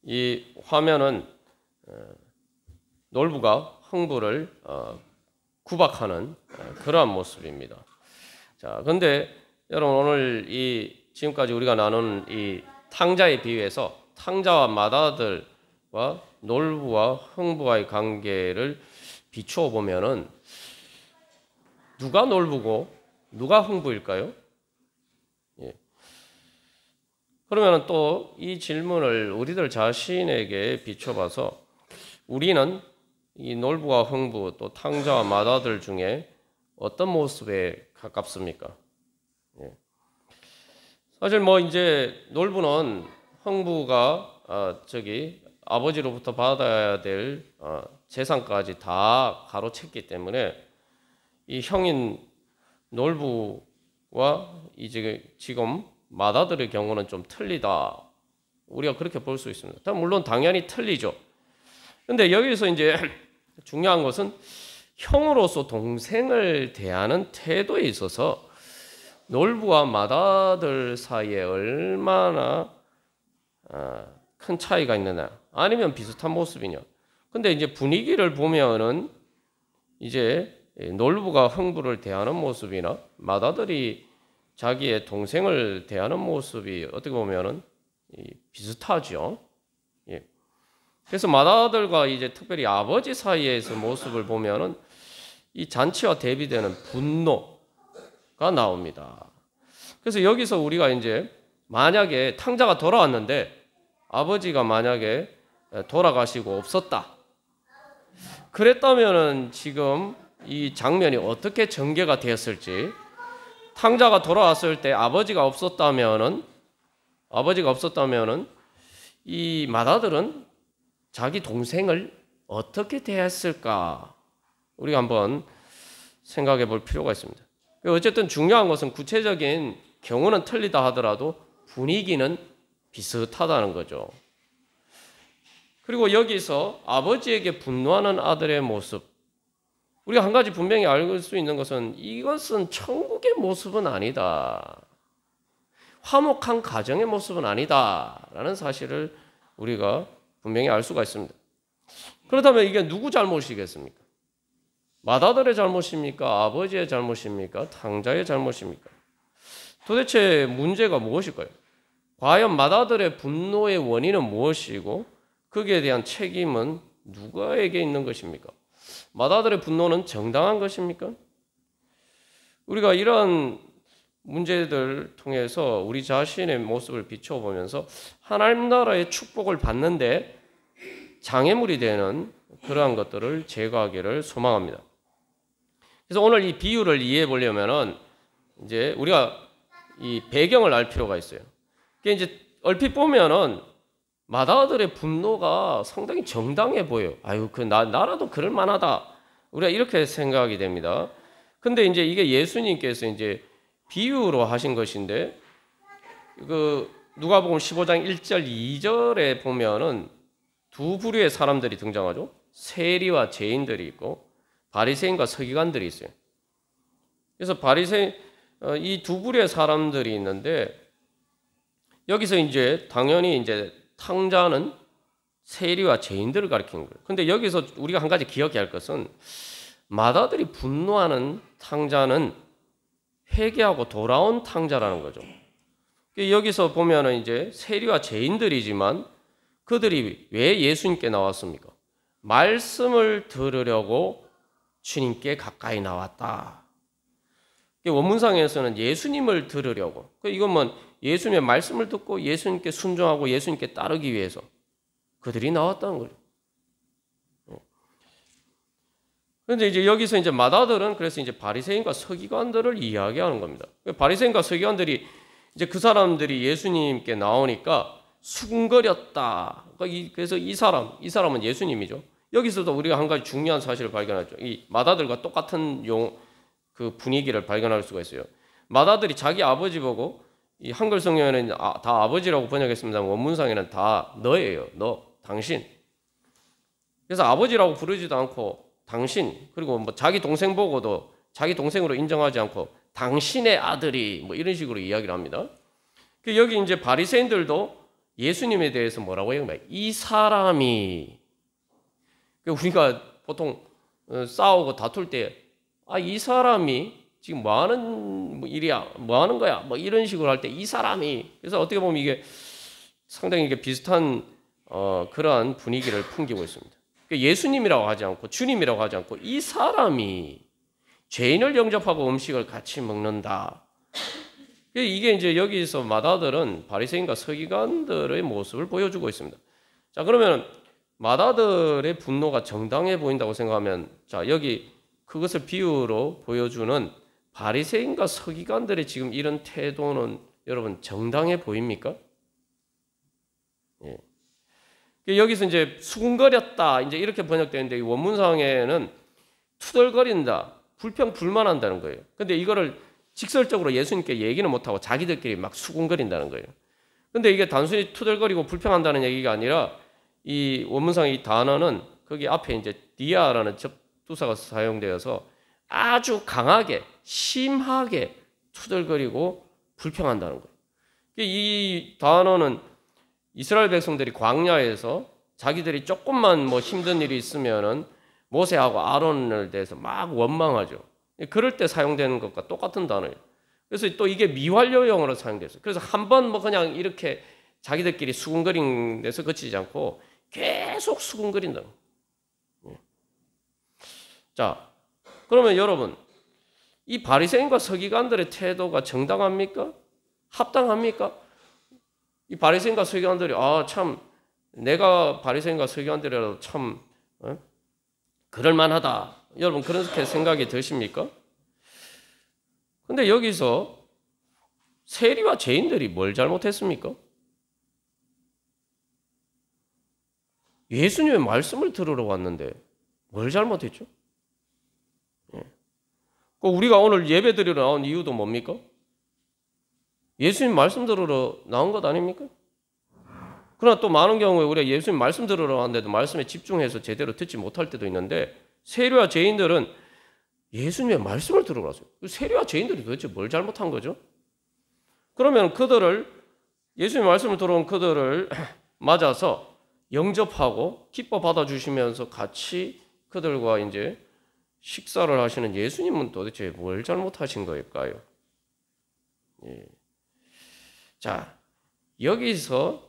이 화면은 놀부가 흥부를 구박하는 그러한 모습입니다. 자, 근데 여러분 오늘 지금까지 우리가 나눈 이 탕자의 비유에서 탕자와 맏아들과 놀부와 흥부와의 관계를 비추어 보면은 누가 놀부고 누가 흥부일까요? 예. 그러면 또 이 질문을 우리들 자신에게 비춰봐서 우리는 이 놀부와 흥부 또 탕자와 맏아들 중에 어떤 모습에 가깝습니까? 예. 사실 이제 놀부는 흥부가 아버지로부터 받아야 될 재산까지 다 가로챘기 때문에 이 형인 놀부와 이제 지금 맏아들의 경우는 좀 틀리다. 우리가 그렇게 볼 수 있습니다. 물론 당연히 틀리죠. 근데 여기서 이제 중요한 것은 형으로서 동생을 대하는 태도에 있어서 놀부와 맏아들 사이에 얼마나 큰 차이가 있느냐, 아니면 비슷한 모습이냐. 근데 이제 분위기를 보면은 이제 놀부가 흥부를 대하는 모습이나 맏아들이 자기의 동생을 대하는 모습이 어떻게 보면은 비슷하죠. 예. 그래서 맏아들과 이제 특별히 아버지 사이에서 모습을 보면은 이 잔치와 대비되는 분노가 나옵니다. 그래서 여기서 우리가 이제 만약에 탕자가 돌아왔는데 아버지가 만약에 돌아가시고 없었다. 그랬다면은 지금 이 장면이 어떻게 전개가 되었을지, 탕자가 돌아왔을 때 아버지가 없었다면은 이 맏아들은 자기 동생을 어떻게 대했을까? 우리가 한번 생각해 볼 필요가 있습니다. 어쨌든 중요한 것은 구체적인 경우는 틀리다 하더라도 분위기는 비슷하다는 거죠. 그리고 여기서 아버지에게 분노하는 아들의 모습, 우리가 한 가지 분명히 알 수 있는 것은 이것은 천국의 모습은 아니다. 화목한 가정의 모습은 아니다라는 사실을 우리가 분명히 알 수가 있습니다. 그렇다면 이게 누구 잘못이겠습니까? 맏아들의 잘못입니까? 아버지의 잘못입니까? 탕자의 잘못입니까? 도대체 문제가 무엇일까요? 과연 맏아들의 분노의 원인은 무엇이고 거기에 대한 책임은 누구에게 있는 것입니까? 맏아들의 분노는 정당한 것입니까? 우리가 이러한 문제들 통해서 우리 자신의 모습을 비춰보면서 하나님 나라의 축복을 받는데 장애물이 되는 그러한 것들을 제거하기를 소망합니다. 그래서 오늘 이 비유를 이해해 보려면은 이제 우리가 이 배경을 알 필요가 있어요. 그게 이제 얼핏 보면은 맏아들의 분노가 상당히 정당해 보여요. 아유, 나라도 그럴 만하다. 우리가 이렇게 생각이 됩니다. 근데 이제 이게 예수님께서 이제 비유로 하신 것인데, 누가복음 15장 1절 2절에 보면은 두 부류의 사람들이 등장하죠. 세리와 죄인들이 있고 바리새인과 서기관들이 있어요. 그래서 이 두 부류의 사람들이 있는데, 여기서 이제 당연히 이제 탕자는 세리와 죄인들을 가리키는 거예요. 근데 여기서 우리가 한 가지 기억해야 할 것은 맏아들이 분노하는 탕자는 회개하고 돌아온 탕자라는 거죠. 여기서 보면은 이제 세리와 죄인들이지만 그들이 왜 예수님께 나왔습니까? 말씀을 들으려고 주님께 가까이 나왔다. 원문상에서는 예수님을 들으려고. 이건 예수님의 말씀을 듣고 예수님께 순종하고 예수님께 따르기 위해서 그들이 나왔다는 거죠. 그런데 이제 여기서 이제 맏아들은 그래서 이제 바리새인과 서기관들을 이야기하는 겁니다. 바리새인과 서기관들이 이제 그 사람들이 예수님께 나오니까 수군거렸다. 그래서 이 사람은 예수님이죠. 여기서도 우리가 한 가지 중요한 사실을 발견하죠. 이 맏아들과 똑같은 그 분위기를 발견할 수가 있어요. 맏아들이 자기 아버지 보고, 이 한글 성경에는 다 아버지라고 번역했습니다. 원문상에는 다 너예요. 너, 당신. 그래서 아버지라고 부르지도 않고 당신, 그리고 자기 동생 보고도 자기 동생으로 인정하지 않고 당신의 아들이 이런 식으로 이야기를 합니다. 여기 이제 바리새인들도 예수님에 대해서 뭐라고 해요? 이 사람이. 우리가 보통 싸우고 다툴 때, 이 사람이 지금 뭐 하는 일이야? 뭐 하는 거야? 뭐 이런 식으로 할 때 이 사람이. 그래서 어떻게 보면 이게 상당히 이게 비슷한 그러한 분위기를 풍기고 있습니다. 예수님이라고 하지 않고 주님이라고 하지 않고 이 사람이 죄인을 영접하고 음식을 같이 먹는다. 이게 이제 여기서 마다들은 바리새인과 서기관들의 모습을 보여주고 있습니다. 자, 그러면 마다들의 분노가 정당해 보인다고 생각하면, 자, 여기 그것을 비유로 보여주는 바리새인과 서기관들의 지금 이런 태도는 여러분 정당해 보입니까? 예. 여기서 이제 수군거렸다 이제 이렇게 번역되는데 원문상에는 투덜거린다, 불평불만한다는 거예요. 근데 이거를 직설적으로 예수님께 얘기는 못하고 자기들끼리 막 수군거린다는 거예요. 근데 이게 단순히 투덜거리고 불평한다는 얘기가 아니라 이 원문상 이 단어는 거기 앞에 이제 디아라는 접두사가 사용되어서 아주 강하게 심하게 투덜거리고 불평한다는 거예요. 이 단어는 이스라엘 백성들이 광야에서 자기들이 조금만 뭐 힘든 일이 있으면은 모세하고 아론을 대해서 막 원망하죠. 그럴 때 사용되는 것과 똑같은 단어예요. 그래서 또 이게 미완료형으로 사용됐어요. 그래서 한 번 뭐 그냥 이렇게 자기들끼리 수군거린 데서 그치지 않고 계속 수군거린다. 자, 그러면 여러분, 이 바리새인과 서기관들의 태도가 정당합니까? 합당합니까? 이 바리새인과 서기관들이 참 내가 바리새인과 서기관들이라도 참 그럴 만하다. 여러분 그렇게 생각이 드십니까? 근데 여기서 세리와 죄인들이 뭘 잘못했습니까? 예수님의 말씀을 들으러 왔는데 뭘 잘못했죠? 우리가 오늘 예배 드리러 나온 이유도 뭡니까? 예수님 말씀 들으러 나온 것 아닙니까? 그러나 또 많은 경우에 우리가 예수님 말씀 들으러 왔는데도 말씀에 집중해서 제대로 듣지 못할 때도 있는데 세리와 죄인들은 예수님의 말씀을 들으러 왔어요. 세리와 죄인들이 도대체 뭘 잘못한 거죠? 그러면 그들을 예수님의 말씀을 들어온 그들을 맞아서 영접하고 기뻐 받아주시면서 같이 그들과 이제 식사를 하시는 예수님은 도대체 뭘 잘못하신 걸까요? 예. 자, 여기서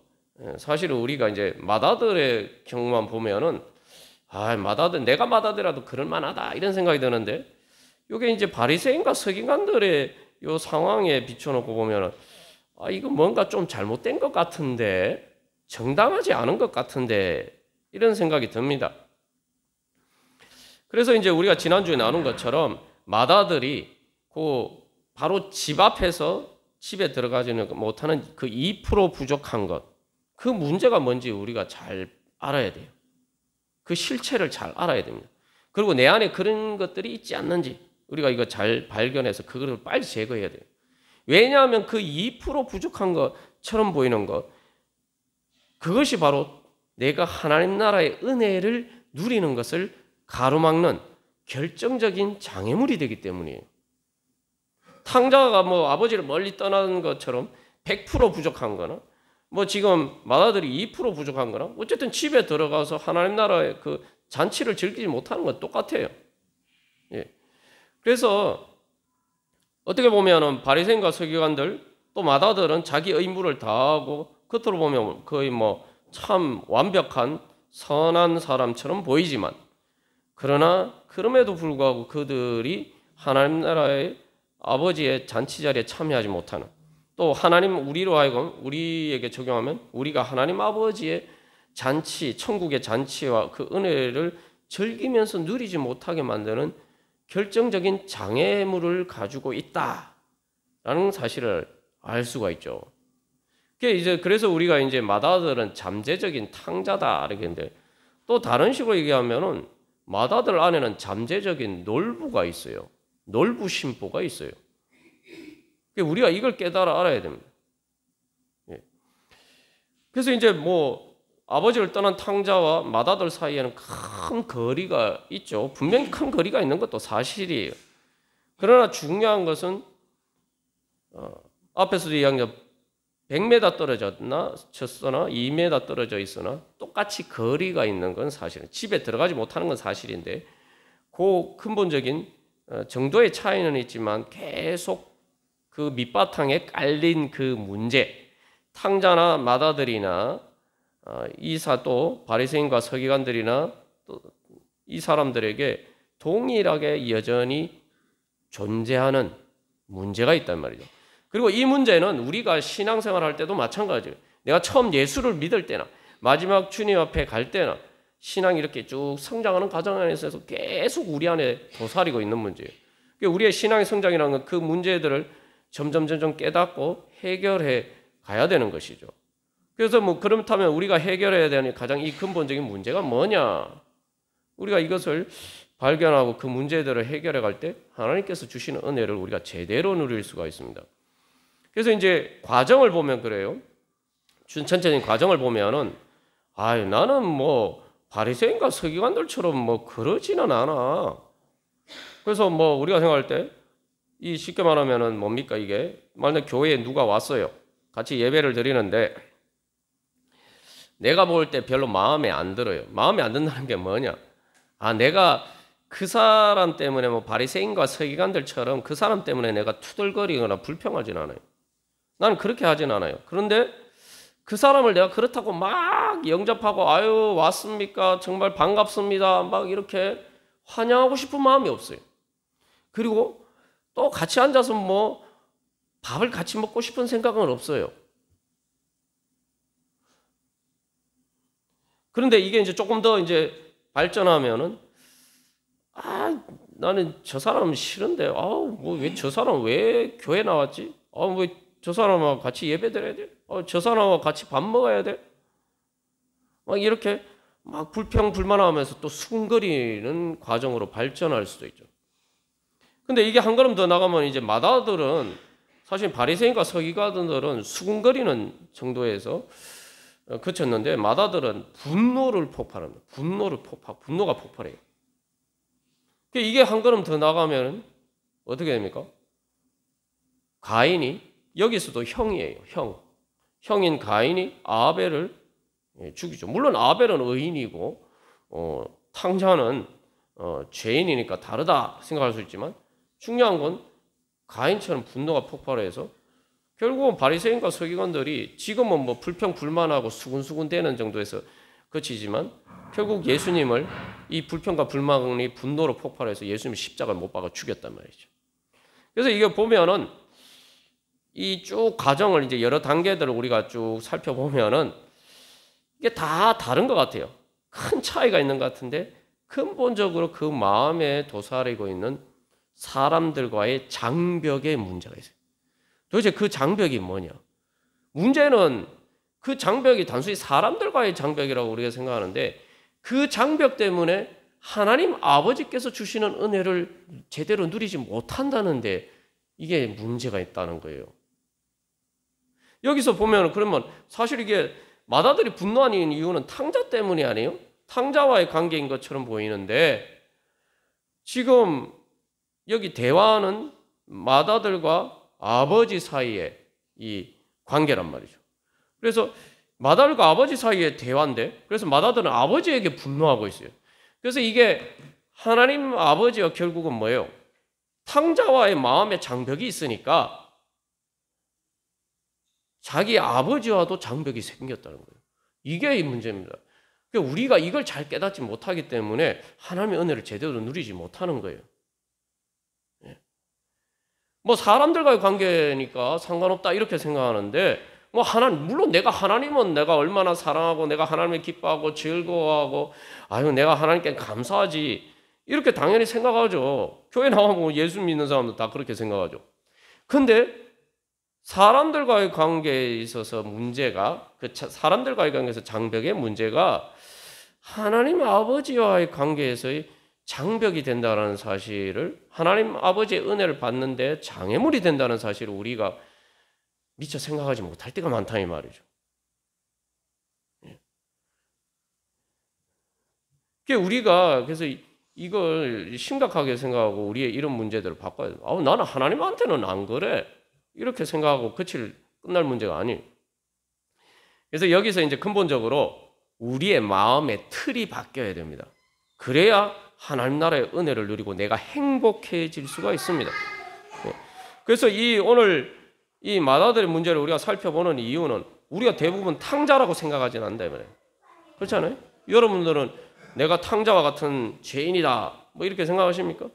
사실은 우리가 이제 마다들의 경우만 보면은 마다들 내가 마다들이라도 그럴 만하다 이런 생각이 드는데 이게 이제 바리새인과 서기관들의 요 상황에 비춰놓고 보면은 이거 뭔가 좀 잘못된 것 같은데 정당하지 않은 것 같은데 이런 생각이 듭니다. 그래서 이제 우리가 지난주에 나눈 것처럼 마다들이 바로 집 앞에서 집에 들어가지는 못하는 그 2% 부족한 것, 그 문제가 뭔지 우리가 잘 알아야 돼요. 그 실체를 잘 알아야 됩니다. 그리고 내 안에 그런 것들이 있지 않는지 우리가 이거 잘 발견해서 그거를 빨리 제거해야 돼요. 왜냐하면 그 2% 부족한 것처럼 보이는 것, 그것이 바로 내가 하나님 나라의 은혜를 누리는 것을 가로막는 결정적인 장애물이 되기 때문이에요. 탕자가 뭐 아버지를 멀리 떠나는 것처럼 100% 부족한 거나 뭐 지금 마다들이 2% 부족한 거나 어쨌든 집에 들어가서 하나님 나라의 그 잔치를 즐기지 못하는 건 똑같아요. 예. 그래서 어떻게 보면은 바리새인과 서기관들 또 마다들은 자기 의무를 다하고 겉으로 보면 거의 뭐 참 완벽한 선한 사람처럼 보이지만 그러나 그럼에도 불구하고 그들이 하나님 나라의 아버지의 잔치 자리에 참여하지 못하는 또 하나님 우리로 하여금 우리에게 적용하면 우리가 하나님 아버지의 잔치, 천국의 잔치와 그 은혜를 즐기면서 누리지 못하게 만드는 결정적인 장애물을 가지고 있다라는 사실을 알 수가 있죠. 그래서 우리가 이제 마다들은 잠재적인 탕자다 이렇게 했는데 또 다른 식으로 얘기하면은 마다들 안에는 잠재적인 놀부가 있어요. 놀부 심보가 있어요. 우리가 이걸 깨달아 알아야 됩니다. 그래서 이제 뭐 아버지를 떠난 탕자와 마다들 사이에는 큰 거리가 있죠. 분명히 큰 거리가 있는 것도 사실이에요. 그러나 중요한 것은 앞에서도 이야기한 100m 떨어졌나 쳤으나 2m 떨어져 있으나 똑같이 거리가 있는 건 사실은 집에 들어가지 못하는 건 사실인데 그 근본적인 정도의 차이는 있지만 계속 그 밑바탕에 깔린 그 문제, 탕자나 맏아들이나 이사 또 바리새인과 서기관들이나 또 이 사람들에게 동일하게 여전히 존재하는 문제가 있단 말이죠. 그리고 이 문제는 우리가 신앙생활 할 때도 마찬가지예요. 내가 처음 예수를 믿을 때나 마지막 주님 앞에 갈 때나 신앙이 이렇게 쭉 성장하는 과정 안에서 계속 우리 안에 도사리고 있는 문제예요. 우리의 신앙의 성장이라는 건 그 문제들을 점점 깨닫고 해결해 가야 되는 것이죠. 그래서 그렇다면 우리가 해결해야 되는 가장 이 근본적인 문제가 뭐냐? 우리가 이것을 발견하고 그 문제들을 해결해 갈 때 하나님께서 주시는 은혜를 우리가 제대로 누릴 수가 있습니다. 그래서 이제 과정을 보면 그래요. 전체적인 과정을 보면은 나는 바리새인과 서기관들처럼 그러지는 않아. 그래서 우리가 생각할 때 이 쉽게 말하면은 뭡니까 이게? 만약 교회에 누가 왔어요. 같이 예배를 드리는데 내가 볼 때 별로 마음에 안 들어요. 마음에 안 든다는 게 뭐냐? 내가 그 사람 때문에 바리새인과 서기관들처럼 그 사람 때문에 내가 투덜거리거나 불평하진 않아요. 나는 그렇게 하진 않아요. 그런데 그 사람을 내가 그렇다고 막 영접하고 아유 왔습니까? 정말 반갑습니다. 막 이렇게 환영하고 싶은 마음이 없어요. 그리고 또 같이 앉아서 밥을 같이 먹고 싶은 생각은 없어요. 그런데 이게 이제 조금 더 이제 발전하면은 나는 저 사람 싫은데 왜 저 사람 왜 교회 나왔지? 왜 저 사람하고 같이 예배 드려야 돼? 저 사람하고 같이 밥 먹어야 돼? 막 이렇게 막 불평불만하면서 또 수군거리는 과정으로 발전할 수도 있죠. 근데 이게 한 걸음 더 나가면 이제 맏아들은 사실 바리새인과 서기관들은 수군거리는 정도에서 그쳤는데 맏아들은 분노를 폭발합니다. 분노가 폭발해요. 이게 한 걸음 더 나가면 어떻게 됩니까? 가인이 여기서도 형이에요. 형인 가인이 아벨을 죽이죠. 물론 아벨은 의인이고 탕자는 죄인이니까 다르다 생각할 수 있지만 중요한 건 가인처럼 분노가 폭발해서 결국은 바리새인과 서기관들이 지금은 불평 불만하고 수군수군대는 정도에서 그치지만 결국 예수님을 이 불평과 불만이 분노로 폭발해서 예수님 십자가를 못 박아 죽였단 말이죠. 그래서 이거 보면은 이 쭉 과정을 이제 여러 단계들을 우리가 쭉 살펴보면은 이게 다 다른 것 같아요. 큰 차이가 있는 것 같은데 근본적으로 그 마음에 도사리고 있는 사람들과의 장벽의 문제가 있어요. 도대체 그 장벽이 뭐냐? 문제는 그 장벽이 단순히 사람들과의 장벽이라고 우리가 생각하는데 그 장벽 때문에 하나님 아버지께서 주시는 은혜를 제대로 누리지 못한다는데 이게 문제가 있다는 거예요. 여기서 보면 그러면 사실 이게 맏아들이 분노하는 이유는 탕자 때문이 아니에요? 탕자와의 관계인 것처럼 보이는데 지금 여기 대화는 맏아들과 아버지 사이의 이 관계란 말이죠. 그래서 맏아들과 아버지 사이의 대화인데 그래서 맏아들은 아버지에게 분노하고 있어요. 그래서 이게 하나님 아버지와 결국은 뭐예요? 탕자와의 마음의 장벽이 있으니까 자기 아버지와도 장벽이 생겼다는 거예요. 이게 이 문제입니다. 그러니까 우리가 이걸 잘 깨닫지 못하기 때문에 하나님의 은혜를 제대로 누리지 못하는 거예요. 사람들과의 관계니까 상관없다 이렇게 생각하는데 물론 내가 하나님은 내가 얼마나 사랑하고 내가 하나님을 기뻐하고 즐거워하고 내가 하나님께 감사하지 이렇게 당연히 생각하죠. 교회 나와보면 예수 믿는 사람도 다 그렇게 생각하죠. 근데 사람들과의 관계에 있어서 문제가 사람들과의 관계에서 장벽의 문제가 하나님 아버지와의 관계에서의 장벽이 된다는 사실을 하나님 아버지의 은혜를 받는데 장애물이 된다는 사실을 우리가 미처 생각하지 못할 때가 많다 이 말이죠. 우리가 그래서 이걸 심각하게 생각하고 우리의 이런 문제들을 바꿔야 돼요. 나는 하나님한테는 안 그래 이렇게 생각하고 끝날 문제가 아니에요. 그래서 여기서 이제 근본적으로 우리의 마음의 틀이 바뀌어야 됩니다. 그래야 하나님 나라의 은혜를 누리고 내가 행복해질 수가 있습니다. 그래서 오늘 이 마다들의 문제를 우리가 살펴보는 이유는 우리가 대부분 탕자라고 생각하지는 않는다 이 말이에요. 그렇지 않아요? 여러분들은 내가 탕자와 같은 죄인이다 뭐 이렇게 생각하십니까?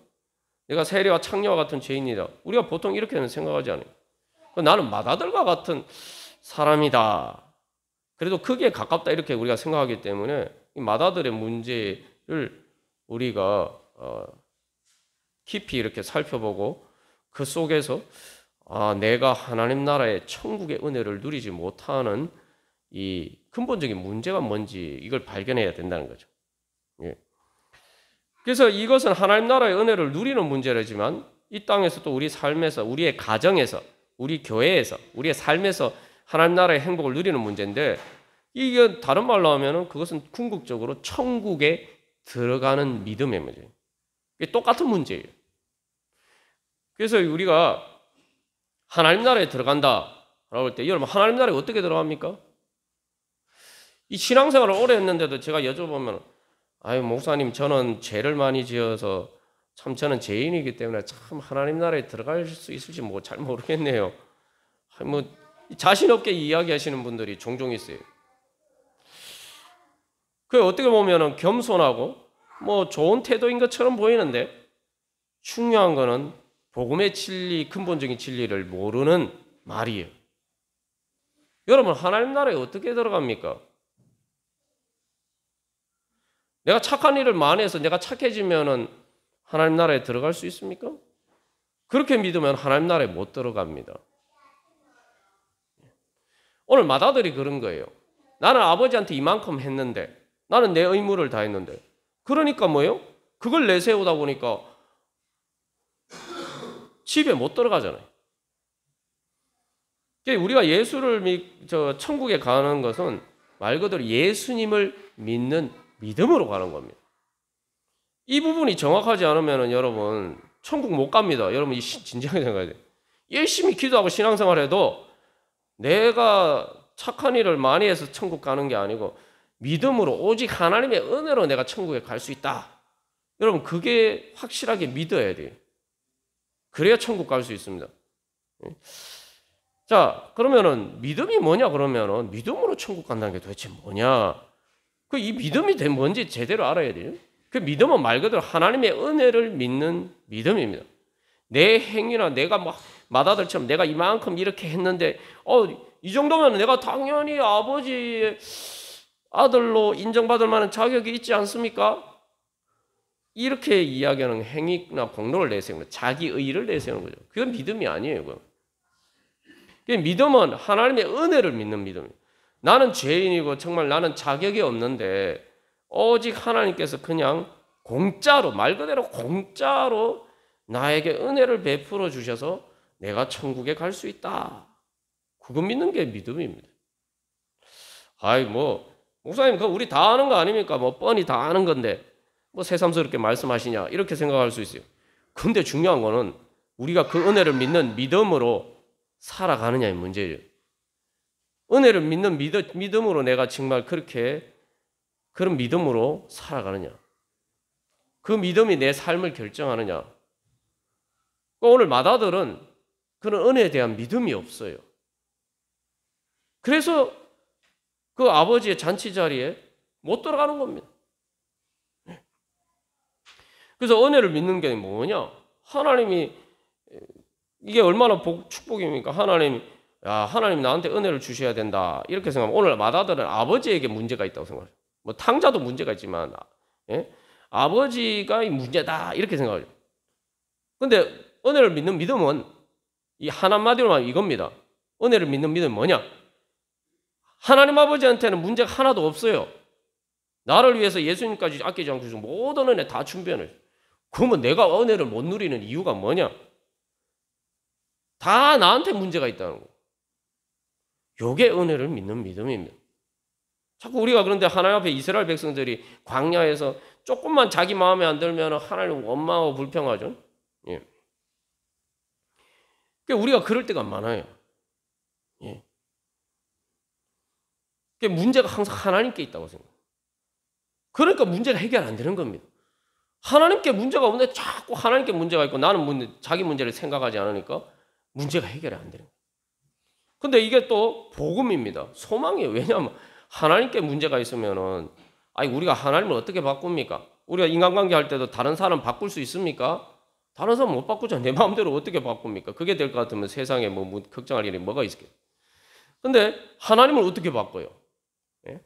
내가 세리와 창녀와 같은 죄인이다. 우리가 보통 이렇게는 생각하지 않아요. 나는 마다들과 같은 사람이다. 그래도 크기에 가깝다 이렇게 우리가 생각하기 때문에 이 마다들의 문제를 우리가 깊이 이렇게 살펴보고 그 속에서 내가 하나님 나라의 천국의 은혜를 누리지 못하는 이 근본적인 문제가 뭔지 이걸 발견해야 된다는 거죠. 예. 그래서 이것은 하나님 나라의 은혜를 누리는 문제라지만 이 땅에서 또 우리 삶에서 우리의 가정에서 우리 교회에서 우리의 삶에서 하나님 나라의 행복을 누리는 문제인데 이게 다른 말로 하면은 그것은 궁극적으로 천국에 들어가는 믿음의 문제예요. 이게 똑같은 문제예요. 그래서 우리가 하나님 나라에 들어간다라고 할 때 여러분 하나님 나라에 어떻게 들어갑니까? 이 신앙생활을 오래 했는데도 제가 여쭤보면 아유 목사님 저는 죄를 많이 지어서 참 저는 죄인이기 때문에 참 하나님 나라에 들어갈 수 있을지 뭐 잘 모르겠네요. 뭐 자신 없게 이야기하시는 분들이 종종 있어요. 그 어떻게 보면은 겸손하고 뭐 좋은 태도인 것처럼 보이는데 중요한 거는 복음의 진리, 근본적인 진리를 모르는 말이에요. 여러분 하나님 나라에 어떻게 들어갑니까? 내가 착한 일을 많이 해서 내가 착해지면은 하나님 나라에 들어갈 수 있습니까? 그렇게 믿으면 하나님 나라에 못 들어갑니다. 오늘 마다들이 그런 거예요. 나는 아버지한테 이만큼 했는데 나는 내 의무를 다 했는데 그러니까 뭐예요? 그걸 내세우다 보니까 집에 못 들어가잖아요. 우리가 천국에 가는 것은 말 그대로 예수님을 믿는 믿음으로 가는 겁니다. 이 부분이 정확하지 않으면 여러분 천국 못 갑니다. 여러분 진지하게 생각해야 돼요. 열심히 기도하고 신앙생활해도 내가 착한 일을 많이 해서 천국 가는 게 아니고 믿음으로 오직 하나님의 은혜로 내가 천국에 갈 수 있다. 여러분 그게 확실하게 믿어야 돼요. 그래야 천국 갈 수 있습니다. 자, 그러면은 믿음이 뭐냐 그러면은 믿음으로 천국 간다는 게 도대체 뭐냐? 이 믿음이 뭔지 제대로 알아야 돼요. 그 믿음은 말 그대로 하나님의 은혜를 믿는 믿음입니다. 내 행위나 내가 막 마다들처럼 내가 이만큼 이렇게 했는데 이 정도면 내가 당연히 아버지의 아들로 인정받을 만한 자격이 있지 않습니까? 이렇게 이야기하는 행위나 공로를 내세우는 자기 의의를 내세우는 거죠. 그건 믿음이 아니에요. 그건. 믿음은 하나님의 은혜를 믿는 믿음이에요. 나는 죄인이고 정말 나는 자격이 없는데 오직 하나님께서 그냥 공짜로 말 그대로 공짜로 나에게 은혜를 베풀어 주셔서 내가 천국에 갈 수 있다. 그거 믿는 게 믿음입니다. 목사님 그거 우리 다 아는 거 아닙니까? 뻔히 다 아는 건데 새삼스럽게 말씀하시냐 이렇게 생각할 수 있어요. 근데 중요한 거는 우리가 그 은혜를 믿는 믿음으로 살아가느냐의 문제예요. 은혜를 믿는 믿음으로 내가 정말 그런 믿음으로 살아가느냐. 그 믿음이 내 삶을 결정하느냐. 오늘 마다들은 그런 은혜에 대한 믿음이 없어요. 그래서 그 아버지의 잔치 자리에 못 들어가는 겁니다. 그래서 은혜를 믿는 게 뭐냐? 하나님이 이게 얼마나 축복입니까? 하나님 나한테 은혜를 주셔야 된다. 이렇게 생각하면 오늘 마다들은 아버지에게 문제가 있다고 생각해요. 탕자도 문제가 있지만 아버지가 문제다 이렇게 생각해요. 근데 은혜를 믿는 믿음은 이 한마디로 말하면 이겁니다. 은혜를 믿는 믿음은 뭐냐? 하나님 아버지한테는 문제가 하나도 없어요. 나를 위해서 예수님까지 아끼지 않고 주신 모든 은혜 다 준비해요. 그러면 내가 은혜를 못 누리는 이유가 뭐냐? 다 나한테 문제가 있다는 거. 요게 은혜를 믿는 믿음입니다. 자꾸 우리가 그런데 하나님 앞에 이스라엘 백성들이 광야에서 조금만 자기 마음에 안 들면 하나님 원망하고 불평하죠. 예. 우리가 그럴 때가 많아요. 예. 문제가 항상 하나님께 있다고 생각해요. 그러니까 문제가 해결 안 되는 겁니다. 하나님께 문제가 없는데 자꾸 하나님께 문제가 있고 나는 자기 문제를 생각하지 않으니까 문제가 해결이 안 되는 거예요. 근데 이게 또 복음입니다. 소망이에요. 왜냐하면 하나님께 문제가 있으면은 우리가 하나님을 어떻게 바꿉니까? 우리가 인간관계 할 때도 다른 사람 바꿀 수 있습니까? 다른 사람 못 바꾸죠. 내 마음대로 어떻게 바꿉니까? 그게 될 것 같으면 세상에 뭐 걱정할 일이 뭐가 있겠어요? 근데 하나님을 어떻게 바꿔요? 예?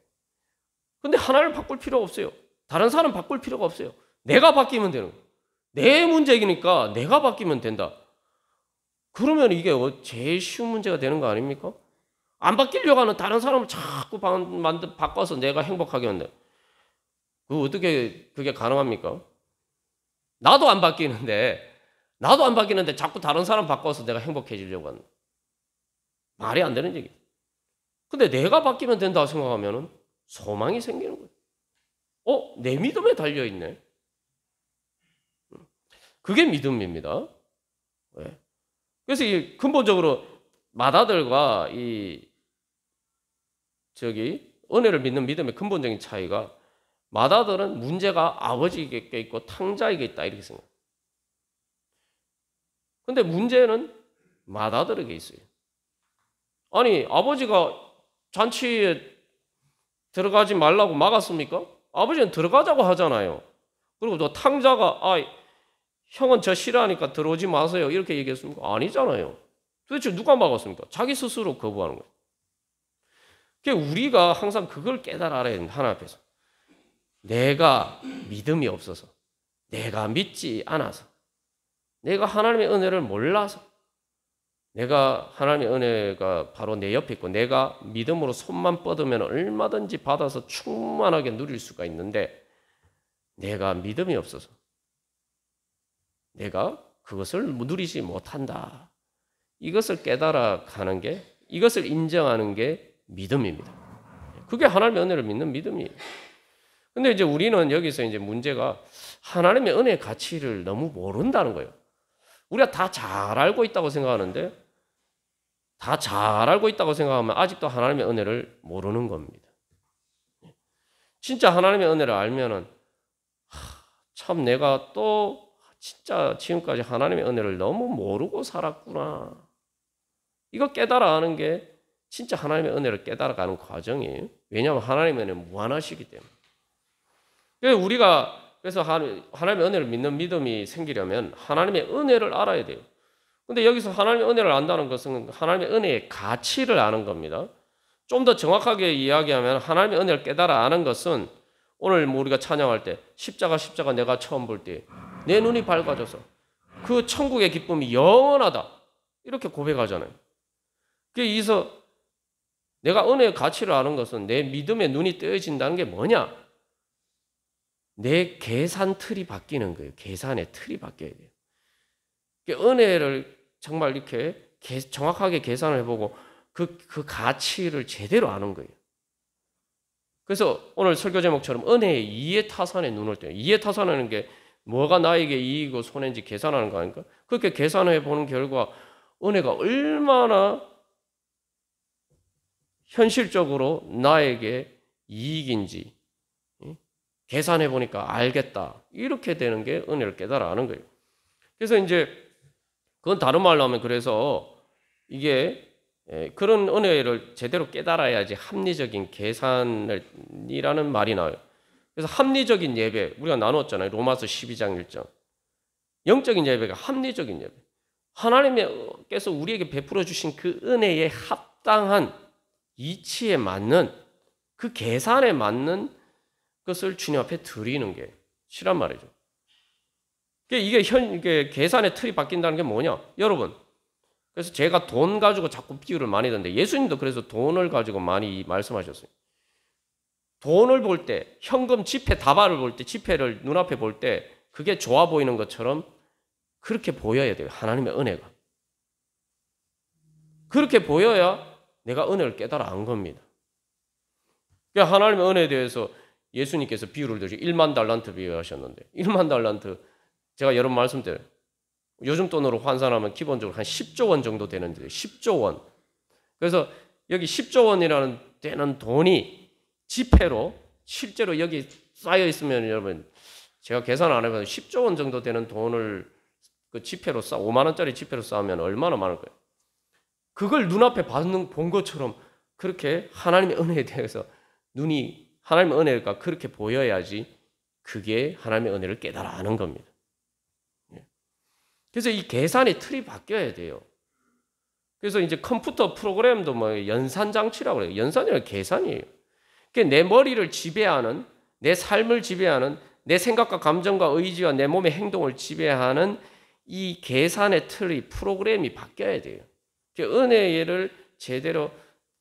근데 하나님을 바꿀 필요가 없어요. 다른 사람 바꿀 필요가 없어요. 내가 바뀌면 되는 거예요. 내 문제이니까 내가 바뀌면 된다. 그러면 이게 제일 쉬운 문제가 되는 거 아닙니까? 안 바뀌려고 하는 다른 사람을 자꾸 바꿔서 내가 행복하게 한다. 어떻게 그게 가능합니까? 나도 안 바뀌는데 자꾸 다른 사람 바꿔서 내가 행복해지려고 한다. 말이 안 되는 얘기. 근데 내가 바뀌면 된다고 생각하면 소망이 생기는 거예요. 내 믿음에 달려있네. 그게 믿음입니다. 네. 그래서 근본적으로 맏아들과 은혜를 믿는 믿음의 근본적인 차이가 맏아들은 문제가 아버지에게 있고 탕자에게 있다 이렇게 생각해요. 근데 문제는 맏아들에게 있어요. 아니 아버지가 잔치에 들어가지 말라고 막았습니까? 아버지는 들어가자고 하잖아요. 그리고 또 탕자가 형은 저 싫어하니까 들어오지 마세요 이렇게 얘기했습니까? 아니잖아요. 도대체 누가 막았습니까? 자기 스스로 거부하는 거예요. 그러니까 우리가 항상 그걸 깨달아야 됩니다. 하나님 앞에서. 내가 믿음이 없어서, 내가 믿지 않아서, 내가 하나님의 은혜를 몰라서, 내가 하나님의 은혜가 바로 내 옆에 있고 내가 믿음으로 손만 뻗으면 얼마든지 받아서 충만하게 누릴 수가 있는데 내가 믿음이 없어서 내가 그것을 누리지 못한다. 이것을 깨달아 가는 게, 이것을 인정하는 게 믿음입니다. 그게 하나님의 은혜를 믿는 믿음이에요. 근데 이제 우리는 여기서 이제 문제가 하나님의 은혜의 가치를 너무 모른다는 거예요. 우리가 다 잘 알고 있다고 생각하는데 다 잘 알고 있다고 생각하면 아직도 하나님의 은혜를 모르는 겁니다. 진짜 하나님의 은혜를 알면은 참 내가 또 진짜 지금까지 하나님의 은혜를 너무 모르고 살았구나. 이거 깨달아 가는 게 진짜 하나님의 은혜를 깨달아가는 과정이에요. 왜냐하면 하나님의 은혜는 무한하시기 때문에. 그래서 하나님의 은혜를 믿는 믿음이 생기려면 하나님의 은혜를 알아야 돼요. 근데 여기서 하나님의 은혜를 안다는 것은 하나님의 은혜의 가치를 아는 겁니다. 좀 더 정확하게 이야기하면 하나님의 은혜를 깨달아 아는 것은 오늘 우리가 찬양할 때 십자가 내가 처음 볼 때 내 눈이 밝아져서 그 천국의 기쁨이 영원하다 이렇게 고백하잖아요. 그래서 내가 은혜의 가치를 아는 것은 내 믿음의 눈이 뜨여진다는 게 뭐냐? 내 계산 틀이 바뀌는 거예요. 계산의 틀이 바뀌어야 돼요. 은혜를 정말 이렇게 정확하게 계산을 해보고 그 가치를 제대로 아는 거예요. 그래서 오늘 설교 제목처럼 은혜의 이해타산에 눈을 떠요. 이해타산하는 게 뭐가 나에게 이익이고 손해인지 계산하는 거 아닙니까? 그렇게 계산해 보는 결과 은혜가 얼마나 현실적으로 나에게 이익인지 계산해 보니까 알겠다. 이렇게 되는 게 은혜를 깨달아 아는 거예요. 그래서 이제 그건 다른 말로 하면 그래서 이게 그런 은혜를 제대로 깨달아야지 합리적인 계산이라는 말이 나와요. 그래서 합리적인 예배 우리가 나눴잖아요. 로마서 12장 1절. 영적인 예배가 합리적인 예배. 하나님께서 우리에게 베풀어 주신 그 은혜에 합당한 이치에 맞는 그 계산에 맞는 것을 주님 앞에 드리는 게 실한 말이죠. 이게 계산의 틀이 바뀐다는 게 뭐냐? 여러분, 그래서 제가 돈 가지고 자꾸 비유를 많이 하는데 예수님도 그래서 돈을 가지고 많이 말씀하셨어요. 돈을 볼 때, 현금 지폐 다발을 볼 때, 지폐를 눈앞에 볼 때 그게 좋아 보이는 것처럼 그렇게 보여야 돼요. 하나님의 은혜가. 그렇게 보여야 내가 은혜를 깨달아 안 겁니다. 그러니까 하나님의 은혜에 대해서 예수님께서 비유를 들으시고 1만 달란트 비유하셨는데 1만 달란트 제가 여러 번 말씀드려요. 요즘 돈으로 환산하면 기본적으로 한 10조 원 정도 되는데 10조 원. 그래서 여기 10조 원이라는 되는 돈이 지폐로 실제로 여기 쌓여 있으면 여러분 제가 계산 안 해봐도 10조 원 정도 되는 돈을 그 지폐로 5만 원짜리 지폐로 쌓으면 얼마나 많을 거예요. 그걸 눈앞에 본 것처럼 그렇게 하나님의 은혜에 대해서 눈이 하나님의 은혜가 그렇게 보여야지 그게 하나님의 은혜를 깨달아 아는 겁니다. 그래서 이 계산의 틀이 바뀌어야 돼요. 그래서 이제 컴퓨터 프로그램도 뭐 연산장치라고 그래요. 연산이란 계산이에요. 그러니까 내 머리를 지배하는, 내 삶을 지배하는, 내 생각과 감정과 의지와 내 몸의 행동을 지배하는 이 계산의 틀이, 프로그램이 바뀌어야 돼요. 은혜를 제대로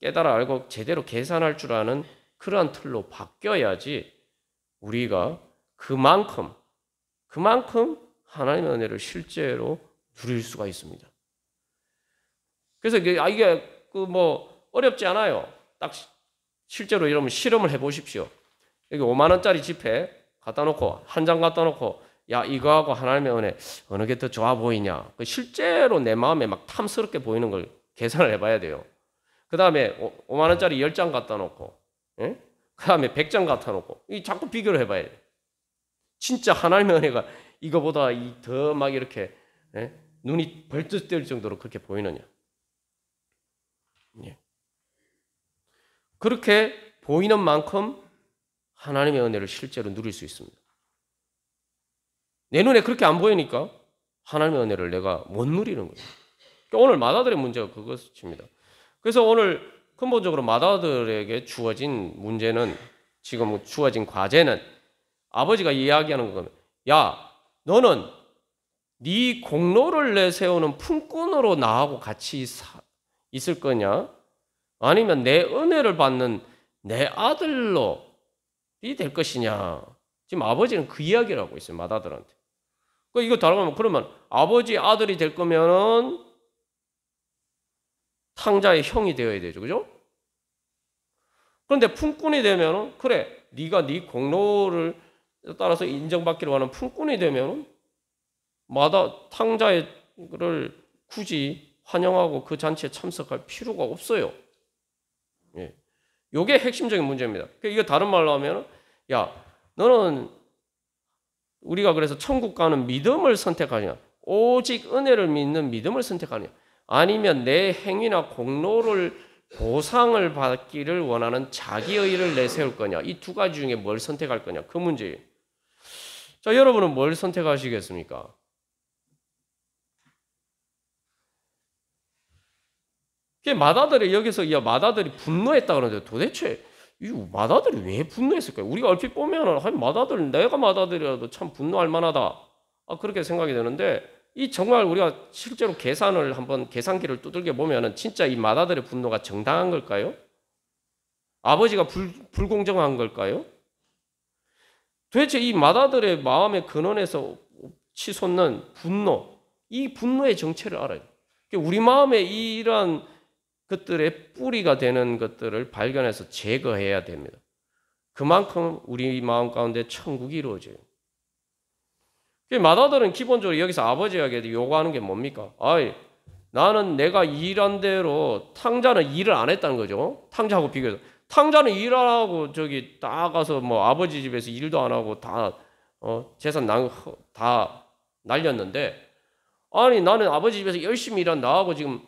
깨달아 알고 제대로 계산할 줄 아는 그러한 틀로 바뀌어야지 우리가 그만큼 하나님의 은혜를 실제로 누릴 수가 있습니다. 그래서 이게 뭐 어렵지 않아요. 딱 실제로 여러분 실험을 해보십시오. 여기 5만 원짜리 지폐 갖다 놓고 한 장 갖다 놓고 야 이거하고 하나님의 은혜 어느 게 더 좋아 보이냐. 실제로 내 마음에 막 탐스럽게 보이는 걸 계산을 해봐야 돼요. 그 다음에 5만 원짜리 10장 갖다 놓고 그 다음에 100장 갖다 놓고 자꾸 비교를 해봐야 돼요. 진짜 하나님의 은혜가 이거보다 더 막 이렇게 눈이 벌떡 뜰 정도로 그렇게 보이느냐. 그렇게 보이는 만큼 하나님의 은혜를 실제로 누릴 수 있습니다. 내 눈에 그렇게 안 보이니까 하나님의 은혜를 내가 못 누리는 거예요. 그러니까 오늘 맏아들의 문제가 그것입니다. 그래서 오늘 근본적으로 맏아들에게 주어진 문제는 지금 주어진 과제는 아버지가 이야기하는 거는 야 너는 네 공로를 내세우는 품꾼으로 나하고 같이 있을 거냐? 아니면 내 은혜를 받는 내 아들로 될 것이냐? 지금 아버지는 그 이야기를 하고 있어요. 맏아들한테. 이거 다르면 그러면 아버지 아들이 될 거면은 탕자의 형이 되어야 되죠. 그죠? 그런데 품꾼이 되면은 그래. 네가 네 공로를 따라서 인정받기로 하는 품꾼이 되면은 탕자를 굳이 환영하고 그 잔치에 참석할 필요가 없어요. 예. 요게 핵심적인 문제입니다. 이거 다른 말로 하면 야 너는 우리가 그래서 천국 가는 믿음을 선택하냐 오직 은혜를 믿는 믿음을 선택하냐 아니면 내 행위나 공로를 보상을 받기를 원하는 자기의를 내세울 거냐 이 두 가지 중에 뭘 선택할 거냐 그 문제예요. 자 여러분은 뭘 선택하시겠습니까? 맏아들이 여기서 맏아들이 분노했다 그러는데 도대체 이 맏아들이 왜 분노했을까요? 우리가 얼핏 보면은 맏아들 내가 맏아들이라도 참 분노할 만하다 그렇게 생각이 되는데 이 정말 우리가 실제로 계산을 한번 계산기를 두들겨 보면은 진짜 이 맏아들의 분노가 정당한 걸까요? 아버지가 불공정한 걸까요? 도대체 이 맏아들의 마음의 근원에서 치솟는 분노 이 분노의 정체를 알아요. 우리 마음에 이러한 것들의 뿌리가 되는 것들을 발견해서 제거해야 됩니다. 그만큼 우리 마음 가운데 천국이 이루어져요. 맏아들은 기본적으로 여기서 아버지에게 요구하는 게 뭡니까? 나는 내가 일한 대로 탕자는 일을 안 했다는 거죠. 탕자하고 비교해서. 탕자는 일 안 하고 저기 딱 가서 뭐 아버지 집에서 일도 안 하고 다 재산 다 날렸는데 아니 나는 아버지 집에서 열심히 일한 나하고 지금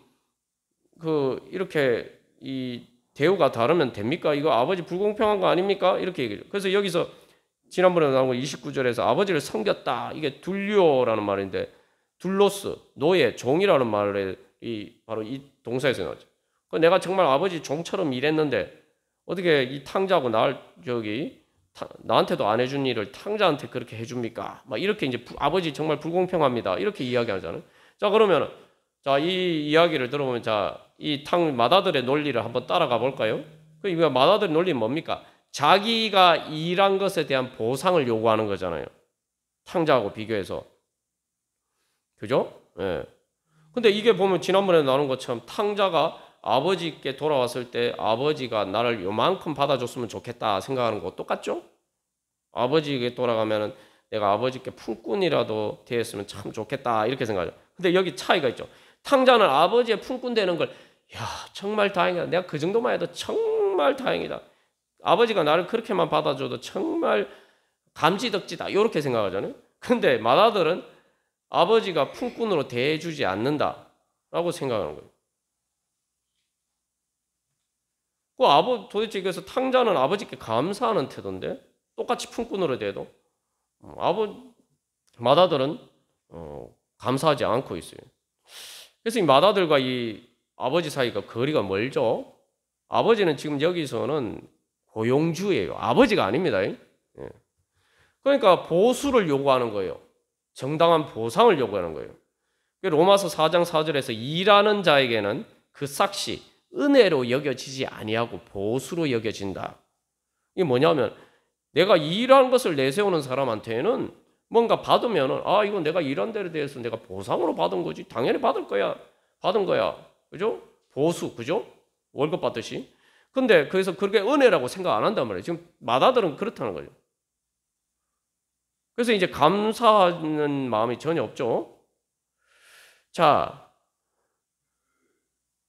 이렇게 이 대우가 다르면 됩니까? 이거 아버지 불공평한 거 아닙니까? 이렇게 얘기해요. 그래서 여기서 지난번에 나온 거 29절에서 아버지를 섬겼다. 이게 둘료라는 말인데 둘로스, 노예, 종이라는 말에 바로 이 동사에서 나왔죠. 내가 정말 아버지 종처럼 일했는데 어떻게 이 탕자하고 나한테도 안 해준 일을 탕자한테 그렇게 해줍니까? 막 이렇게 이제 아버지 정말 불공평합니다. 이렇게 이야기하잖아요. 자 그러면 이 이야기를 들어보면 이 맏아들의 논리를 한번 따라가 볼까요? 이거 맏아들의 논리는 뭡니까? 자기가 일한 것에 대한 보상을 요구하는 거잖아요. 탕자하고 비교해서. 그죠? 예. 근데 이게 보면 지난번에 나눈 것처럼 탕자가 아버지께 돌아왔을 때 아버지가 나를 요만큼 받아줬으면 좋겠다 생각하는 거 똑같죠? 아버지에게 돌아가면은 내가 아버지께 품꾼이라도 되었으면 참 좋겠다 이렇게 생각하죠. 근데 여기 차이가 있죠. 탕자는 아버지의 품꾼 되는 걸 정말 다행이다. 내가 그 정도만 해도 정말 정말 다행이다. 아버지가 나를 그렇게만 받아줘도 정말 감지덕지다. 이렇게 생각하잖아요. 근데 맏아들은 아버지가 품꾼으로 대해주지 않는다라고 생각하는 거예요. 도대체 그래서 탕자는 아버지께 감사하는 태도인데 똑같이 품꾼으로 대도 맏아들은 감사하지 않고 있어요. 그래서 이 맏아들과 이 아버지 사이가 거리가 멀죠. 아버지는 지금 여기서는 고용주예요. 아버지가 아닙니다. 예. 그러니까 보수를 요구하는 거예요. 정당한 보상을 요구하는 거예요. 로마서 4장 4절에서 일하는 자에게는 그 삭시 은혜로 여겨지지 아니하고 보수로 여겨진다. 이게 뭐냐면 내가 일한 것을 내세우는 사람한테는 뭔가 받으면은 이건 내가 일한 데에 대해서 내가 보상으로 받은 거지. 당연히 받은 거야. 그죠? 보수, 그죠? 월급 받듯이. 근데 그래서 그렇게 은혜라고 생각 안 한단 말이에요. 지금 맏아들은 그렇다는 거죠. 그래서 이제 감사하는 마음이 전혀 없죠. 자,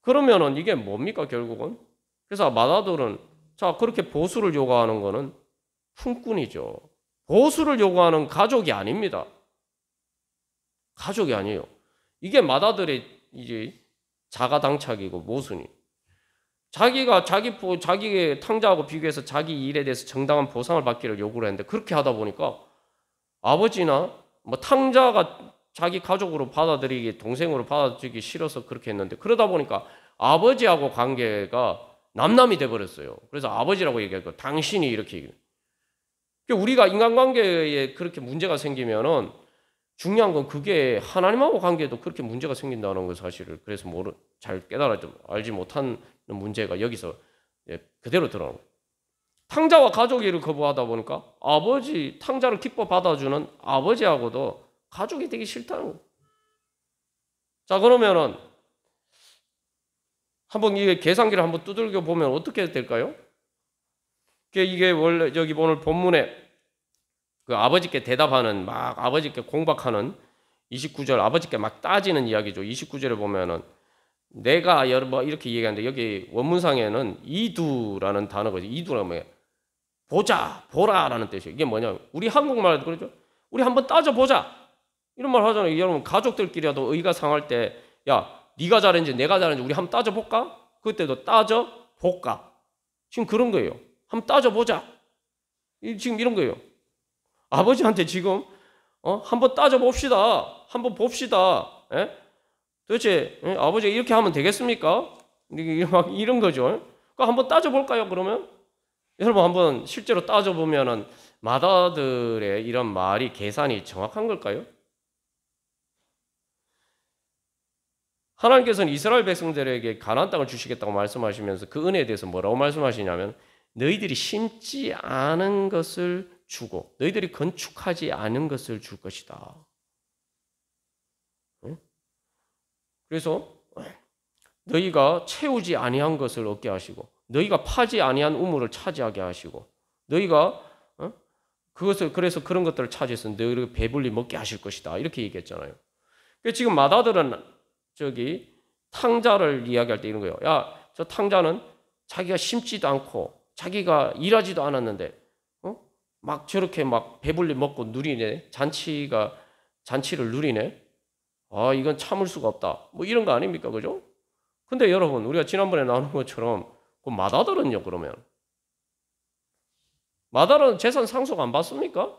그러면은 이게 뭡니까, 결국은? 그래서 맏아들은 자, 그렇게 보수를 요구하는 거는 품꾼이죠. 보수를 요구하는 가족이 아닙니다. 가족이 아니에요. 이게 맏아들의 이제 자가당착이고 모순이. 자기가 자기의 탕자하고 비교해서 자기 일에 대해서 정당한 보상을 받기를 요구를 했는데 그렇게 하다 보니까 아버지나 뭐 탕자가 자기 가족으로 받아들이기 동생으로 받아들이기 싫어서 그렇게 했는데 그러다 보니까 아버지하고 관계가 남남이 돼 버렸어요. 그래서 아버지라고 얘기하고 당신이 이렇게 얘기해요. 우리가 인간관계에 그렇게 문제가 생기면은 중요한 건 그게 하나님하고 관계도 그렇게 문제가 생긴다는 거 사실을 그래서 잘 알지 못한 문제가 여기서 그대로 드러나는 거예요. 탕자와 가족 일을 거부하다 보니까 탕자를 기뻐 받아주는 아버지하고도 가족이 되기 싫다는 거예요. 자, 그러면은 한번 이 계산기를 한번 두들겨 보면 어떻게 될까요? 이게 원래 여기 오늘 본문에 그 아버지께 대답하는 막 아버지께 공박하는 29절 아버지께 막 따지는 이야기죠. 29절에 보면은 내가 이렇게 얘기하는데 여기 원문상에는 이두라는 단어가 이두라는 뭐예요? 보자, 보라라는 뜻이에요. 이게 뭐냐? 우리 한국말도 그러죠. 우리 한번 따져보자. 이런 말 하잖아요. 여러분 가족들끼리라도 의가 상할 때 야, 네가 잘했는지 내가 잘했는지 우리 한번 따져볼까? 그때도 따져볼까? 지금 그런 거예요. 한번 따져보자. 지금 이런 거예요. 아버지한테 지금 한번 따져봅시다. 한번 봅시다. 예? 도대체 아버지가 이렇게 하면 되겠습니까? 이런 거죠. 그러니까 한번 따져볼까요? 그러면 여러분 한번 실제로 따져보면은 맏아들의 이런 말이 계산이 정확한 걸까요? 하나님께서는 이스라엘 백성들에게 가나안 땅을 주시겠다고 말씀하시면서 그 은혜에 대해서 뭐라고 말씀하시냐면 너희들이 심지 않은 것을 주고 너희들이 건축하지 않은 것을 줄 것이다. 그래서 너희가 채우지 아니한 것을 얻게 하시고 너희가 파지 아니한 우물을 차지하게 하시고 너희가 그래서 그런 것들을 차지해서 너희를 배불리 먹게 하실 것이다. 이렇게 얘기했잖아요. 지금 맏아들은 탕자를 이야기할 때 이런 거예요. 야, 저 탕자는 자기가 심지도 않고 자기가 일하지도 않았는데 막 저렇게 막 배불리 먹고 누리네. 잔치를 누리네. 이건 참을 수가 없다. 뭐 이런 거 아닙니까? 그죠? 근데 여러분, 우리가 지난번에 나눈 것처럼 그 맏아들은요, 그러면 맏아들은 재산 상속 안 받습니까?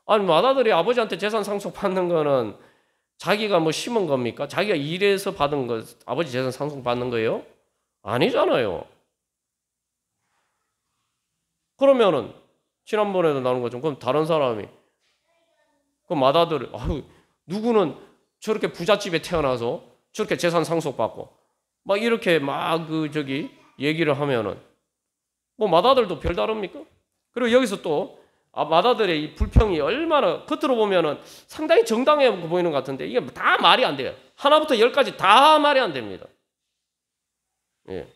아니, 맏아들이 아버지한테 재산 상속 받는 거는 자기가 뭐 심은 겁니까? 자기가 일해서 받은 거 아버지 재산 상속 받는 거예요? 아니잖아요. 그러면은 지난번에도 나눈 것처럼 그럼 다른 사람이 그 맏아들 누구는 저렇게 부잣집에 태어나서 저렇게 재산 상속 받고 막 이렇게 막 얘기를 하면은 뭐 맏아들도 별다릅니까? 그리고 여기서 또 맏아들의 이 불평이 얼마나 겉으로 보면은 상당히 정당해 보이는 것 같은데 이게 다 말이 안 돼요. 하나부터 열까지 다 말이 안 됩니다. 예.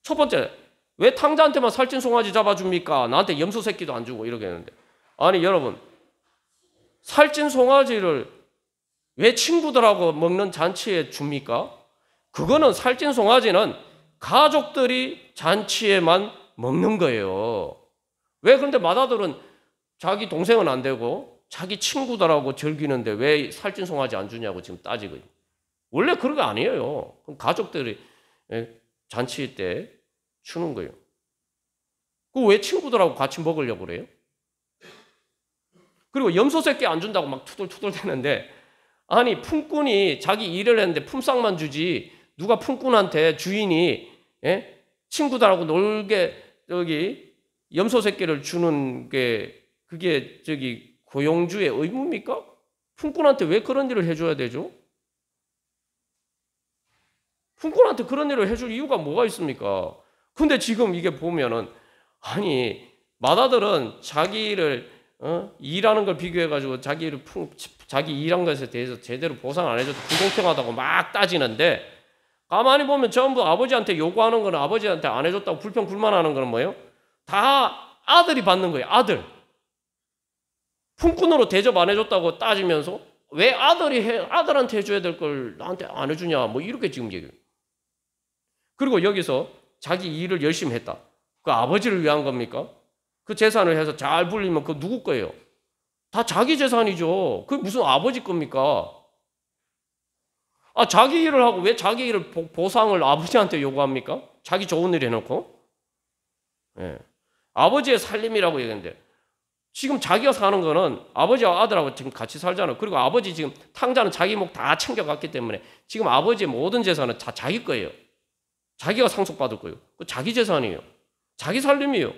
첫 번째, 왜 탕자한테만 살찐 송아지 잡아줍니까? 나한테 염소 새끼도 안 주고 이렇게 했는데 아니 여러분 살찐 송아지를 왜 친구들하고 먹는 잔치에 줍니까? 그거는 살찐 송아지는 가족들이 잔치에만 먹는 거예요. 왜 그런데 맏아들은 자기 동생은 안 되고 자기 친구들하고 즐기는데 왜 살찐송아지 안 주냐고 지금 따지거든요. 원래 그런 거 아니에요. 그럼 가족들이 잔치 때 주는 거예요. 그 왜 친구들하고 같이 먹으려고 그래요? 그리고 염소 새끼 안 준다고 막 투덜투덜 대는데, 아니 품꾼이 자기 일을 했는데 품삯만 주지 누가 품꾼한테 주인이 친구들하고 놀게 여기 염소 새끼를 주는 게 그게 저기 고용주의 의무입니까? 품꾼한테 왜 그런 일을 해줘야 되죠? 품꾼한테 그런 일을 해줄 이유가 뭐가 있습니까? 근데 지금 이게 보면은 아니 맏아들은 자기를 일하는 걸 비교해가지고 자기 일한 것에 대해서 제대로 보상 안 해줘도 불공평하다고 막 따지는데, 가만히 보면 전부 아버지한테 요구하는 거는 아버지한테 안 해줬다고 불평불만하는 거는 뭐예요? 다 아들이 받는 거예요. 품꾼으로 대접 안 해줬다고 따지면서 왜 아들한테 해줘야 될 걸 나한테 안 해주냐, 뭐 이렇게 지금 얘기해요. 그리고 여기서 자기 일을 열심히 했다. 그 아버지를 위한 겁니까? 그 재산을 해서 잘 불리면 그 누구 거예요? 다 자기 재산이죠. 그게 무슨 아버지 겁니까? 자기 일을 하고 왜 자기 일을 보상을 아버지한테 요구합니까? 자기 좋은 일 해놓고. 아버지의 살림이라고 얘기했는데, 지금 자기가 사는 거는 아버지와 아들하고 지금 같이 살잖아요. 그리고 아버지 지금 탕자는 자기 목 다 챙겨갔기 때문에 지금 아버지의 모든 재산은 다 자기 거예요. 자기가 상속받을 거예요. 그 자기 재산이에요. 자기 살림이에요.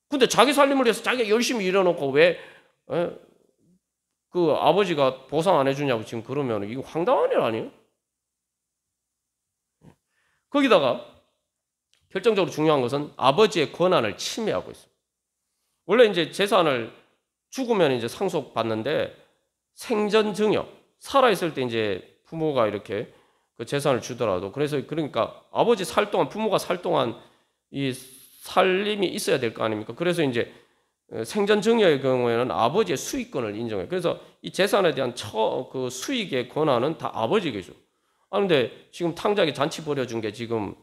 근데 자기 살림을 위해서 자기가 열심히 일해놓고 왜 그 아버지가 보상 안 해주냐고 지금 그러면 이거 황당한 일 아니에요? 거기다가 결정적으로 중요한 것은 아버지의 권한을 침해하고 있어요. 원래 이제 재산을 죽으면 이제 상속받는데 생전 증여, 살아있을 때 이제 부모가 이렇게 그 재산을 주더라도, 그러니까 아버지 살 동안, 부모가 살 동안 이 살림이 있어야 될 거 아닙니까? 그래서 이제 생전 증여의 경우에는 아버지의 수익권을 인정해요. 그래서 이 재산에 대한 그 수익의 권한은 다 아버지에게죠. 근데 지금 탕자에게 잔치 벌여준 게 지금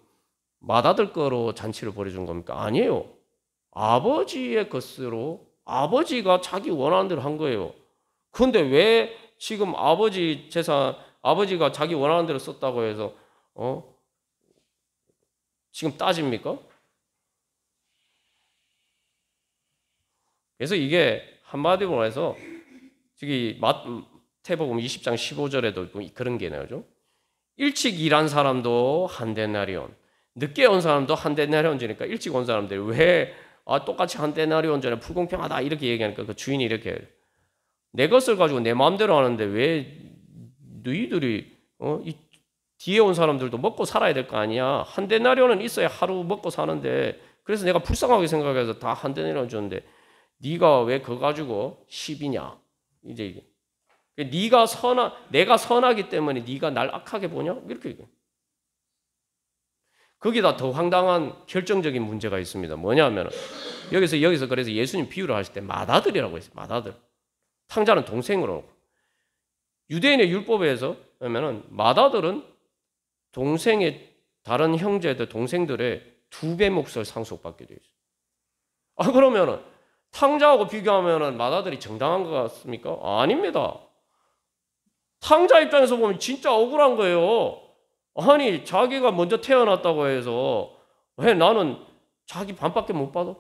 맏아들 거로 잔치를 벌여준 겁니까? 아니에요. 아버지의 것으로 아버지가 자기 원하는 대로 한 거예요. 그런데 왜 지금 아버지 재산, 아버지가 자기 원하는 대로 썼다고 해서 지금 따집니까? 그래서 이게 한마디로 해서 저기 마태복음 20장 15절에도 그런 게 나오죠. 일찍 일한 사람도 한 데나리온, 늦게 온 사람도 한 데나리온 주니까 일찍 온 사람들이 왜 똑같이 한 데나리온 전에 불공평하다 이렇게 얘기하니까 그 주인이 이렇게 내 것을 가지고 내 마음대로 하는데 왜 너희들이 이 뒤에 온 사람들도 먹고 살아야 될 거 아니야. 한 데나리온은 있어야 하루 먹고 사는데, 그래서 내가 불쌍하게 생각해서 다 한 데나리온 줬는데 네가 왜 그거 가지고 10이냐? 이제 이게 내가 선하기 때문에 네가 날 악하게 보냐? 이렇게 얘기해. 거기다 더 황당한 결정적인 문제가 있습니다. 뭐냐면 여기서 그래서 예수님 비유를 하실 때 맏아들이라고 했어요. 맏아들. 탕자는 동생으로. 유대인의 율법에서 보면은 맏아들은 동생의 다른 형제들, 동생들의 2배 몫을 상속받게 되어 있어요. 그러면은 탕자하고 비교하면은 맏아들이 정당한 것 같습니까? 아닙니다. 탕자 입장에서 보면 진짜 억울한 거예요. 아니 자기가 먼저 태어났다고 해서 왜 나는 자기 반밖에 못 받아?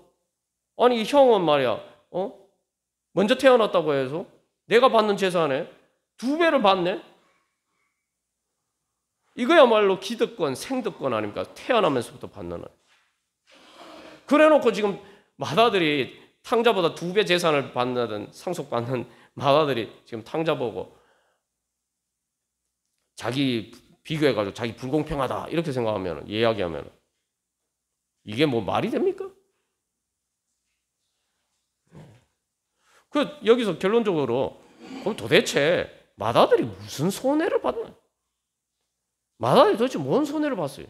아니 이 형은 말이야, 먼저 태어났다고 해서 내가 받는 재산에 2배를 받네? 이거야말로 기득권, 생득권 아닙니까? 태어나면서부터 받는. 그래놓고 지금 맏아들이 탕자보다 2배 재산을 받는, 상속받는 맏아들이 지금 탕자 보고 자기 비교해가지고 자기 불공평하다 이렇게 생각하면, 이야기하면 이게 뭐 말이 됩니까? 여기서 결론적으로 그럼 도대체 맏아들이 무슨 손해를 받나? 맏아들이 도대체 뭔 손해를 봤어요?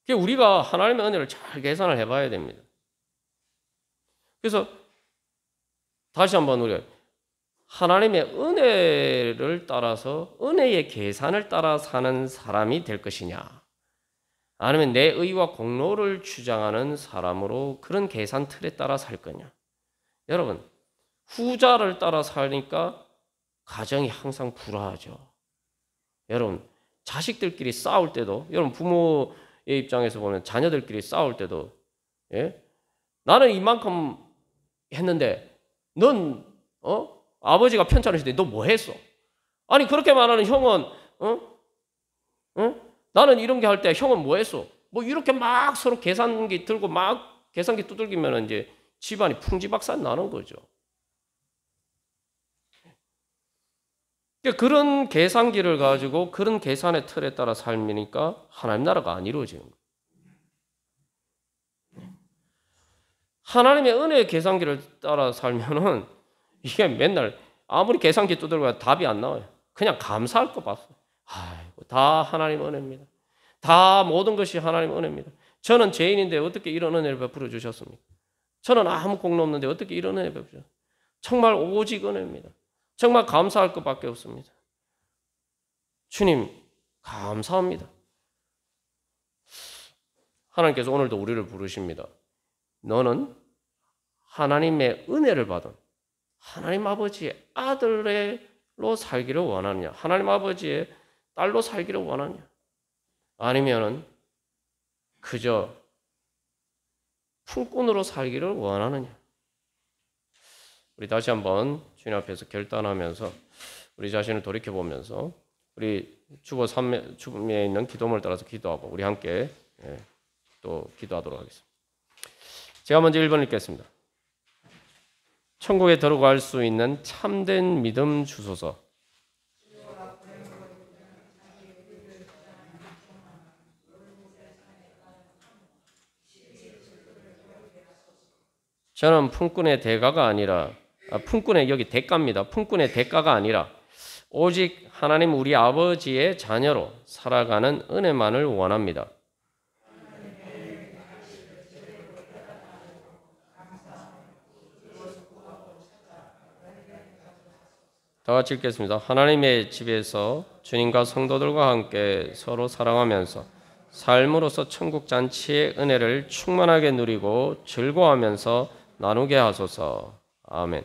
우리가 하나님의 은혜를 잘 계산을 해봐야 됩니다. 그래서 다시 한번 우리가 하나님의 은혜를 따라서 은혜의 계산을 따라 사는 사람이 될 것이냐, 아니면 내 의와 공로를 주장하는 사람으로 그런 계산 틀에 따라 살 거냐. 여러분, 후자를 따라 사니까 가정이 항상 불화하죠. 여러분, 자식들끼리 싸울 때도, 여러분 부모의 입장에서 보면 자녀들끼리 싸울 때도, 예? 나는 이만큼 했는데 넌 아버지가 편찮으실 때 너 뭐 했어? 아니 그렇게 말하는 형은 나는 이런 게 할 때 형은 뭐 했어? 뭐 이렇게 막 서로 계산기 들고 막 계산기 두들기면 이제 집안이 풍지박산 나는 거죠. 그런 계산기를 가지고 그런 계산의 틀에 따라 삶이니까 하나님 나라가 안 이루어지는 거예요. 하나님의 은혜의 계산기를 따라 살면은 이게 맨날 아무리 계산기 두들겨도 답이 안 나와요. 그냥 감사할 거 봤어요. 아이고, 다 하나님 은혜입니다. 다 모든 것이 하나님 은혜입니다. 저는 죄인인데 어떻게 이런 은혜를 베풀어 주셨습니까? 저는 아무 공로 없는데 어떻게 이런 은혜 베풀어 주셨습니까? 정말 오직 은혜입니다. 정말 감사할 것밖에 없습니다. 주님 감사합니다. 하나님께서 오늘도 우리를 부르십니다. 너는 하나님의 은혜를 받은 하나님 아버지의 아들로 살기를 원하느냐? 하나님 아버지의 딸로 살기를 원하느냐? 아니면은 그저 품꾼으로 살기를 원하느냐? 우리 다시 한번 주님 앞에서 결단하면서 우리 자신을 돌이켜보면서 우리 주보 3에 있는 기도문을 따라서 기도하고 우리 함께 또 기도하도록 하겠습니다. 제가 먼저 1번 읽겠습니다. 천국에 들어갈 수 있는 참된 믿음 주소서. 저는 품꾼의 대가가 아니라 품꾼의 여기 대가입니다. 품꾼의 대가가 아니라 오직 하나님 우리 아버지의 자녀로 살아가는 은혜만을 원합니다. 다 같이 읽겠습니다. 하나님의 집에서 주님과 성도들과 함께 서로 사랑하면서 삶으로서 천국 잔치의 은혜를 충만하게 누리고 즐거워하면서 나누게 하소서. 아멘.